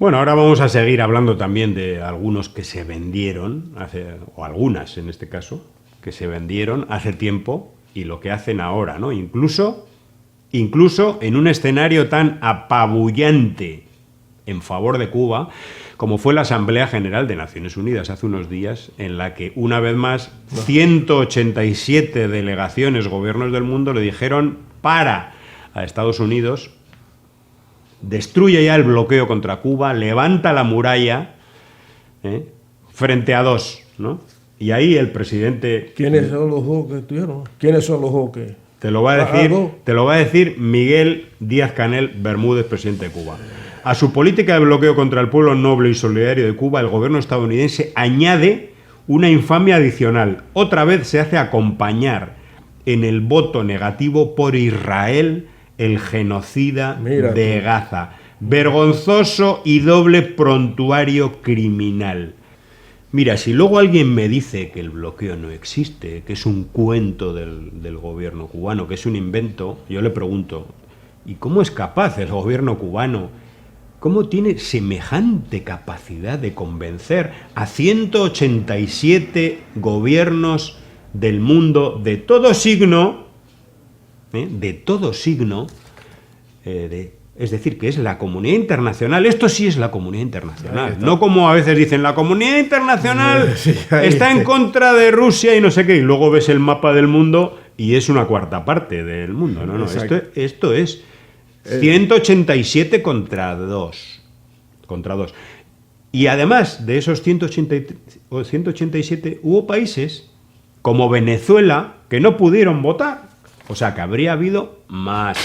Bueno, ahora vamos a seguir hablando también de algunos que se vendieron, o algunas en este caso, que se vendieron hace tiempo y lo que hacen ahora, ¿no? Incluso en un escenario tan apabullante en favor de Cuba como fue la Asamblea General de Naciones Unidas hace unos días, en la que una vez más 187 delegaciones, gobiernos del mundo, le dijeron a Estados Unidos: destruye ya el bloqueo contra Cuba, levanta la muralla frente a dos, ¿no? Y ahí el presidente... ¿Quiénes son los dos que estuvieron? ¿Quiénes son los dos que...? Te lo va a decir Miguel Díaz-Canel Bermúdez, presidente de Cuba. A su política de bloqueo contra el pueblo noble y solidario de Cuba, el gobierno estadounidense añade una infamia adicional. Otra vez se hace acompañar en el voto negativo por Israel, el genocida de Gaza. Vergonzoso y doble prontuario criminal. Mira, si luego alguien me dice que el bloqueo no existe, que es un cuento del gobierno cubano, que es un invento, yo le pregunto, ¿y cómo es capaz el gobierno cubano? ¿Cómo tiene semejante capacidad de convencer a 187 gobiernos del mundo de todo signo, es decir, que es la comunidad internacional? Esto sí es la comunidad internacional, no como a veces dicen, la comunidad internacional está en contra de Rusia y no sé qué, y luego ves el mapa del mundo y es una cuarta parte del mundo. No, esto es 187 contra 2. Y además de esos 187 hubo países como Venezuela que no pudieron votar. O sea, que habría habido más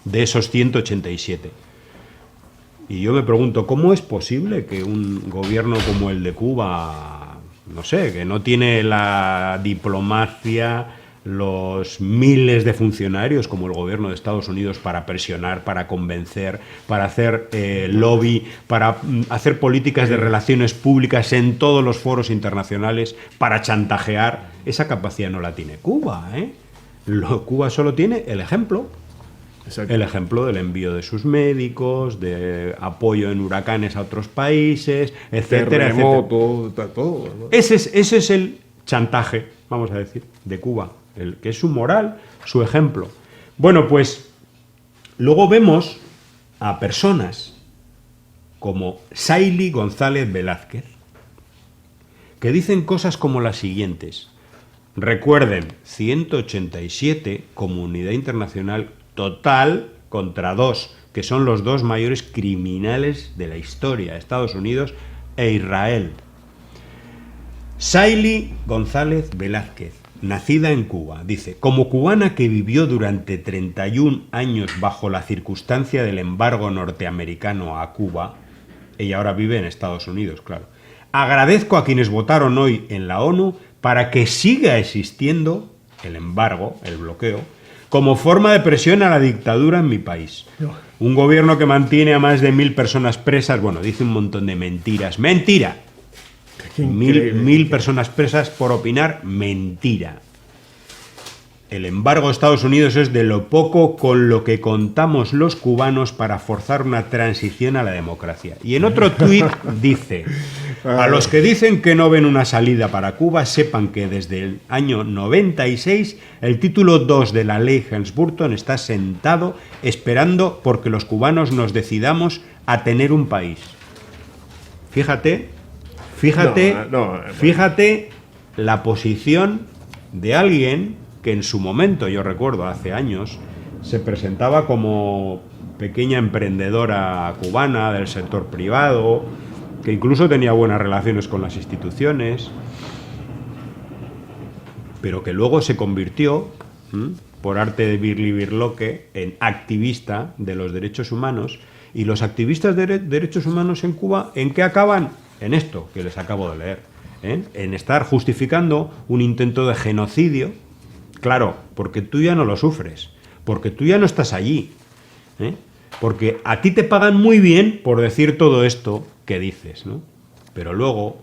de esos 187. Y yo me pregunto, ¿cómo es posible que un gobierno como el de Cuba, no sé, que no tiene la diplomacia, los miles de funcionarios como el gobierno de Estados Unidos para presionar, para convencer, para hacer lobby, para hacer políticas de relaciones públicas en todos los foros internacionales, para chantajear? Esa capacidad no la tiene Cuba, ¿eh? Cuba solo tiene el ejemplo. Exacto. El ejemplo del envío de sus médicos, de apoyo en huracanes a otros países, etcétera, terremoto, todo, ¿no? Ese es el chantaje, vamos a decir, de Cuba, el que es su moral, su ejemplo. Bueno, pues luego vemos a personas como Saily González Velázquez, que dicen cosas como las siguientes. Recuerden, 187, comunidad internacional total contra 2, que son los dos mayores criminales de la historia, Estados Unidos e Israel. Saily González Velázquez, nacida en Cuba, dice: como cubana que vivió durante 31 años bajo la circunstancia del embargo norteamericano a Cuba, ella ahora vive en Estados Unidos, claro, agradezco a quienes votaron hoy en la ONU para que siga existiendo el embargo, el bloqueo, como forma de presión a la dictadura en mi país. Un gobierno que mantiene a más de 1.000 personas presas, bueno, dice un montón de mentiras. ¡Mentira! 1.000 personas presas por opinar, mentira. El embargo de Estados Unidos es de lo poco con lo que contamos los cubanos para forzar una transición a la democracia. Y en otro tuit dice: a los que dicen que no ven una salida para Cuba, sepan que desde el año 96 el título 2 de la ley Helms-Burton está sentado esperando porque los cubanos nos decidamos a tener un país. Fíjate la posición de alguien que en su momento, yo recuerdo hace años, se presentaba como pequeña emprendedora cubana del sector privado, que incluso tenía buenas relaciones con las instituciones, pero que luego se convirtió, por arte de Birli Birloque, en activista de los derechos humanos. Y los activistas de derechos humanos en Cuba, ¿en qué acaban? En esto que les acabo de leer, en estar justificando un intento de genocidio. Claro, porque tú ya no lo sufres, porque tú ya no estás allí, porque a ti te pagan muy bien por decir todo esto que dices, ¿no? Pero luego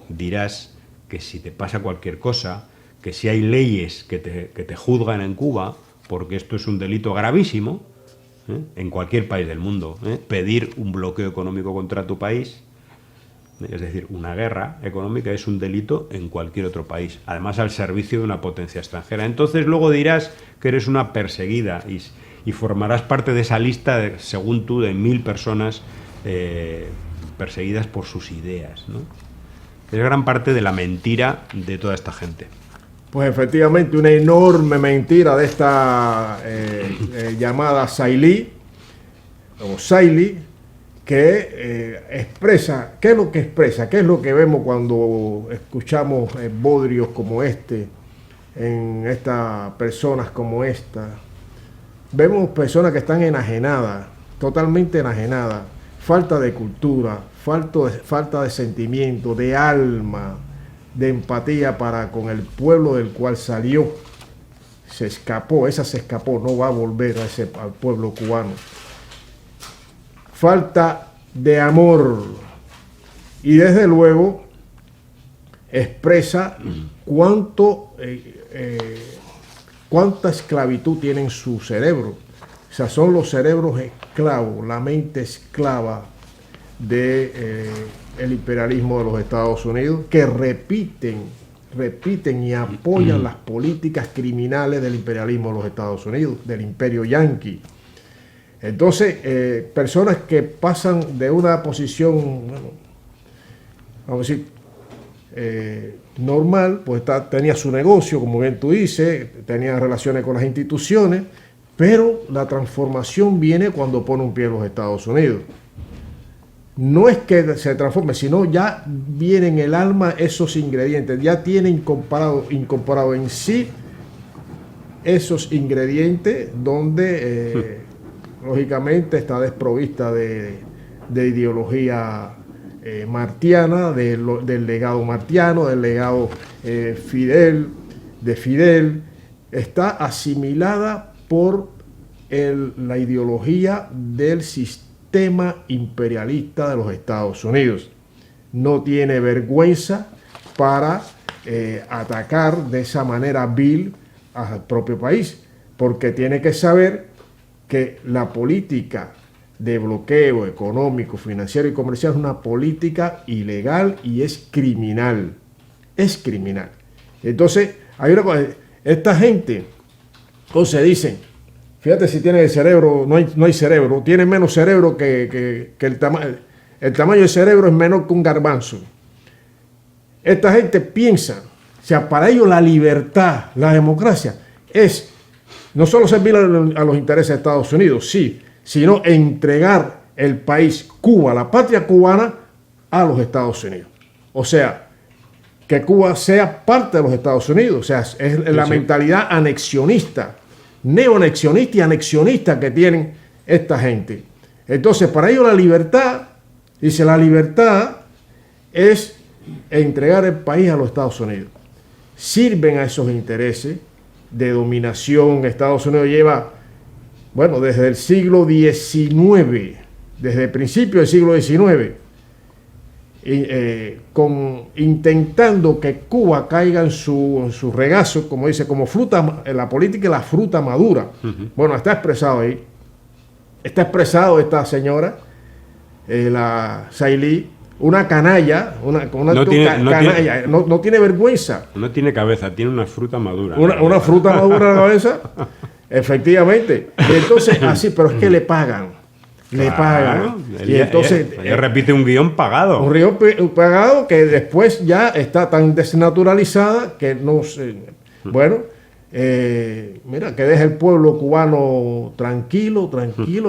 dirás que si te pasa cualquier cosa, que si hay leyes que te juzgan en Cuba, porque esto es un delito gravísimo, en cualquier país del mundo. Pedir un bloqueo económico contra tu país, es decir, una guerra económica, es un delito en cualquier otro país, además al servicio de una potencia extranjera. Entonces luego dirás que eres una perseguida y formarás parte de esa lista, según tú, de 1000 personas perseguidas por sus ideas, ¿no? Es gran parte de la mentira de toda esta gente. Pues efectivamente, una enorme mentira de esta llamada Sailí, o Sailí, que expresa, ¿qué es lo que expresa? ¿Qué es lo que vemos cuando escuchamos bodrios como este, en estas personas como esta? Vemos personas que están enajenadas, totalmente enajenadas, falta de cultura, falta de sentimiento, de alma, de empatía para con el pueblo del cual salió. Se escapó, no va a volver al pueblo cubano. Falta de amor y desde luego expresa cuánta esclavitud tiene en su cerebro. O sea, son los cerebros esclavos, la mente esclava del imperialismo de los Estados Unidos, que repiten y apoyan las políticas criminales del imperialismo de los Estados Unidos, del imperio yanqui. Entonces, personas que pasan de una posición, bueno, vamos a decir, normal, pues tenía su negocio, como bien tú dices, tenía relaciones con las instituciones, pero la transformación viene cuando pone un pie en los Estados Unidos. No es que se transforme, sino ya vienen en el alma esos ingredientes, ya tiene incorporado en sí esos ingredientes donde lógicamente está desprovista de ideología martiana, del legado martiano, del legado Fidel, está asimilada por la ideología del sistema imperialista de los Estados Unidos. No tiene vergüenza para atacar de esa manera vil al propio país, porque tiene que saber que la política de bloqueo económico, financiero y comercial es una política ilegal y es criminal. Es criminal. Entonces, hay una cosa, esta gente, entonces dicen, fíjate si tiene el cerebro, no hay cerebro, tiene menos cerebro que el tamaño del cerebro es menor que un garbanzo. Esta gente piensa, o sea, para ellos la libertad, la democracia es no solo servir a los intereses de Estados Unidos, sí, sino entregar el país Cuba, la patria cubana, a los Estados Unidos. O sea, que Cuba sea parte de los Estados Unidos. O sea, es la mentalidad anexionista, neoanexionista y anexionista que tienen esta gente. Entonces, para ellos la libertad, dice, la libertad es entregar el país a los Estados Unidos. Sirven a esos intereses de dominación. Estados Unidos lleva, bueno, desde el siglo XIX, desde el principio del siglo XIX, intentando que Cuba caiga en su regazo, como dice, como fruta, en la política de la fruta madura. Bueno, está expresado ahí. Está expresado esta señora, la Sailí, una canalla, no tiene vergüenza. No tiene cabeza, tiene una fruta madura. Una fruta madura en la cabeza, efectivamente. Y entonces, así, pero es que le pagan. Le pagan. Y entonces. Ella repite un guión pagado. Un guión pagado que después ya está tan desnaturalizada que no sé. Bueno, mira, que deja el pueblo cubano tranquilo,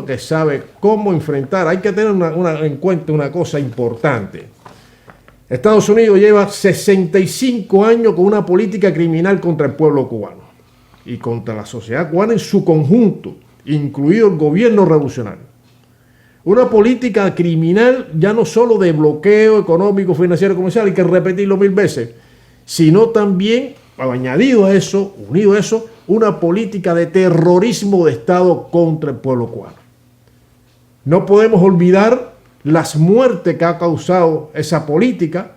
que sabe cómo enfrentar. Hay que tener en cuenta una cosa importante. Estados Unidos lleva 65 años con una política criminal contra el pueblo cubano y contra la sociedad cubana en su conjunto, incluido el gobierno revolucionario. Una política criminal ya no solo de bloqueo económico, financiero, comercial, hay que repetirlo 1000 veces, sino también, añadido a eso, unido a eso, una política de terrorismo de Estado contra el pueblo cubano. No podemos olvidar las muertes que ha causado esa política.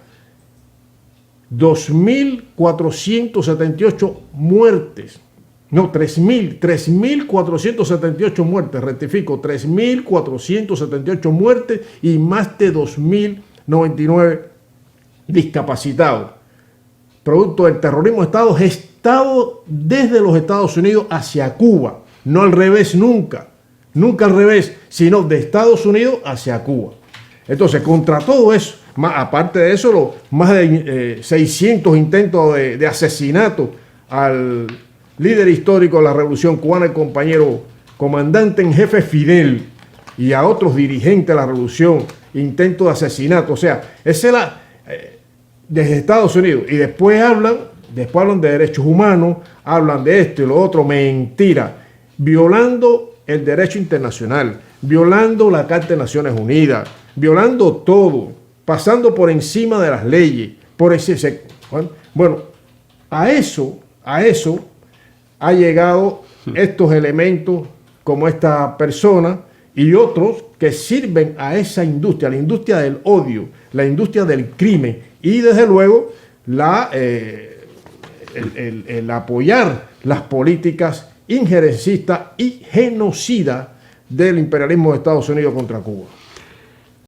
2.478 muertes No, 3.478 muertes, rectifico, 3.478 muertes y más de 2.099 discapacitados. Producto del terrorismo de Estado gestado desde los Estados Unidos hacia Cuba. No al revés nunca. Nunca al revés, sino de Estados Unidos hacia Cuba. Entonces, contra todo eso, aparte de eso, más de 600 intentos de asesinato al líder histórico de la Revolución Cubana, el compañero comandante en jefe Fidel, y a otros dirigentes de la Revolución, intentos de asesinato. O sea, esa es la... desde Estados Unidos. Y después hablan de derechos humanos, hablan de esto y lo otro. Mentira. Violando el derecho internacional, violando la Carta de Naciones Unidas, violando todo, pasando por encima de las leyes. Bueno, a eso ha llegado estos elementos como esta persona y otros que sirven a esa industria, la industria del odio, la industria del crimen y desde luego el apoyar las políticas injerencistas y genocidas del imperialismo de Estados Unidos contra Cuba.